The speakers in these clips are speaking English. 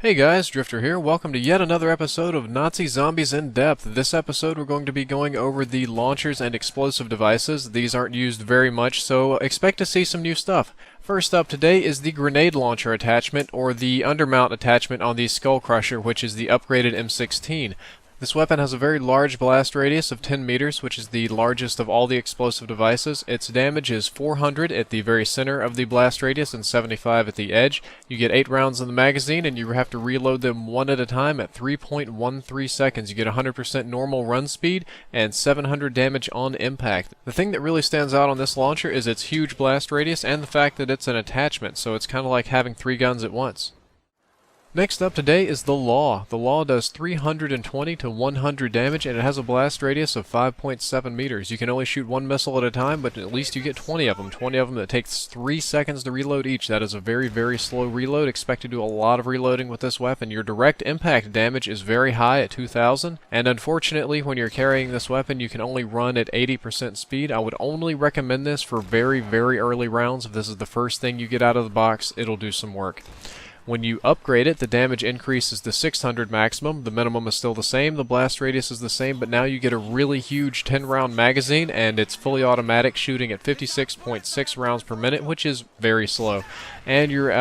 Hey guys, Drifter here. Welcome to yet another episode of Nazi Zombies in Depth. This episode we're going to be going over the launchers and explosive devices. These aren't used very much, so expect to see some new stuff. First up today is the grenade launcher attachment, or the undermount attachment on the Skullcrusher, which is the upgraded M16. This weapon has a very large blast radius of 10 meters, which is the largest of all the explosive devices. Its damage is 400 at the very center of the blast radius and 75 at the edge. You get 8 rounds in the magazine, and you have to reload them one at a time at 3.13 seconds. You get 100% normal run speed and 700 damage on impact. The thing that really stands out on this launcher is its huge blast radius and the fact that it's an attachment, so it's kind of like having 3 guns at once. Next up today is the Law. The Law does 320 to 100 damage, and it has a blast radius of 5.7 meters. You can only shoot 1 missile at a time, but at least you get 20 of them. 20 of them that takes 3 seconds to reload each. That is a very, very slow reload. Expect to do a lot of reloading with this weapon. Your direct impact damage is very high at 2,000, and unfortunately, when you're carrying this weapon, you can only run at 80% speed. I would only recommend this for very, very early rounds. If this is the first thing you get out of the box, it'll do some work. When you upgrade it, the damage increases to 600 maximum. The minimum is still the same, the blast radius is the same, but now you get a really huge 10-round magazine, and it's fully automatic, shooting at 56.6 rounds per minute, which is very slow. And your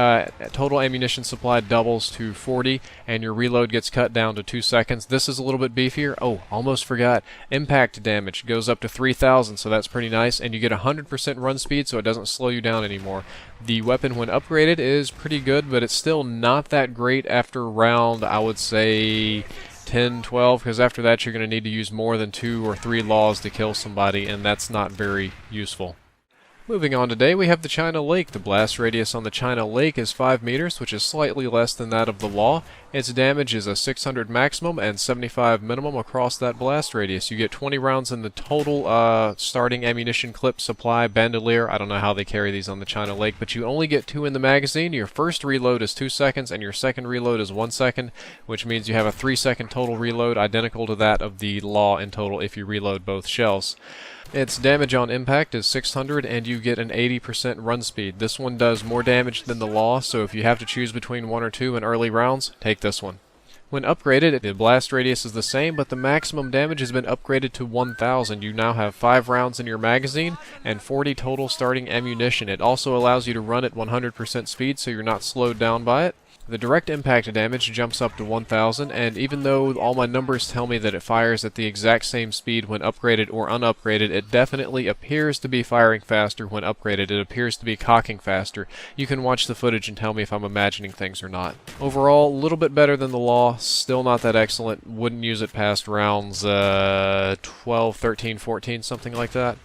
total ammunition supply doubles to 40, and your reload gets cut down to 2 seconds. This is a little bit beefier. Oh, almost forgot. Impact damage goes up to 3,000, so that's pretty nice, and you get 100% run speed, so it doesn't slow you down anymore. The weapon, when upgraded, is pretty good, but it's still not that great after round, I would say 10, 12, because after that you're going to need to use more than 2 or 3 laws to kill somebody, and that's not very useful. Moving on today, we have the China Lake. The blast radius on the China Lake is 5 meters, which is slightly less than that of the Law. Its damage is a 600 maximum and 75 minimum across that blast radius. You get 20 rounds in the total starting ammunition clip supply bandolier. I don't know how they carry these on the China Lake, but you only get 2 in the magazine. Your first reload is 2 seconds, and your second reload is 1 second, which means you have a 3-second total reload, identical to that of the Law in total if you reload both shells. Its damage on impact is 600, and you get an 80% run speed. This one does more damage than the Law, so if you have to choose between 1 or 2 in early rounds, take this one. When upgraded, the blast radius is the same, but the maximum damage has been upgraded to 1,000. You now have 5 rounds in your magazine and 40 total starting ammunition. It also allows you to run at 100% speed, so you're not slowed down by it. The direct impact damage jumps up to 1,000, and even though all my numbers tell me that it fires at the exact same speed when upgraded or unupgraded, it definitely appears to be firing faster when upgraded. It appears to be cocking faster. You can watch the footage and tell me if I'm imagining things or not. Overall, a little bit better than the Law, still not that excellent. Wouldn't use it past rounds 12, 13, 14, something like that.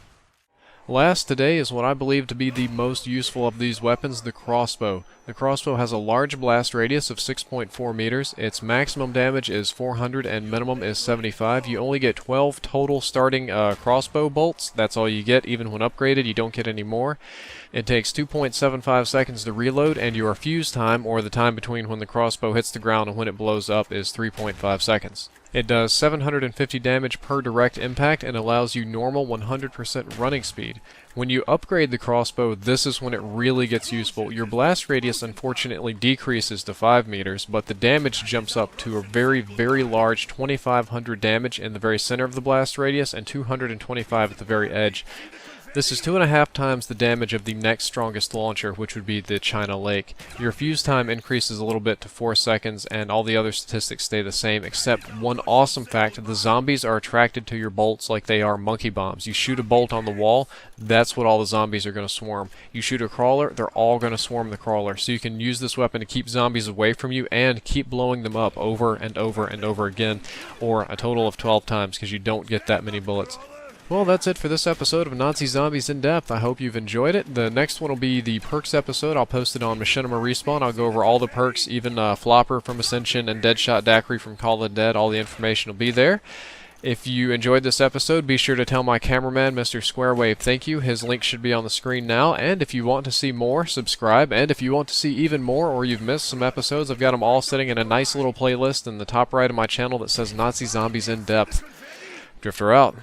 Last today is what I believe to be the most useful of these weapons, the Crossbow. The Crossbow has a large blast radius of 6.4 meters. Its maximum damage is 400 and minimum is 75. You only get 12 total starting crossbow bolts. That's all you get. Even when upgraded, you don't get any more. It takes 2.75 seconds to reload, and your fuse time, or the time between when the crossbow hits the ground and when it blows up, is 3.5 seconds. It does 750 damage per direct impact and allows you normal 100% running speed. When you upgrade the crossbow, this is when it really gets useful. Your blast radius unfortunately decreases to 5 meters, but the damage jumps up to a very, very large 2,500 damage in the very center of the blast radius and 225 at the very edge. This is 2.5 times the damage of the next strongest launcher, which would be the China Lake. Your fuse time increases a little bit to 4 seconds, and all the other statistics stay the same, except one awesome fact: the zombies are attracted to your bolts like they are monkey bombs. You shoot a bolt on the wall, that's what all the zombies are going to swarm. You shoot a crawler, they're all going to swarm the crawler. So you can use this weapon to keep zombies away from you and keep blowing them up over and over and over again, or a total of 12 times, because you don't get that many bullets. Well, that's it for this episode of Nazi Zombies in Depth. I hope you've enjoyed it. The next one will be the perks episode. I'll post it on Machinima Respawn. I'll go over all the perks, even Flopper from Ascension and Deadshot Daiquiri from Call of the Dead. All the information will be there. If you enjoyed this episode, be sure to tell my cameraman, Mr. Squarewave, thank you. His link should be on the screen now. And if you want to see more, subscribe. And if you want to see even more, or you've missed some episodes, I've got them all sitting in a nice little playlist in the top right of my channel that says Nazi Zombies in Depth. Drifter out.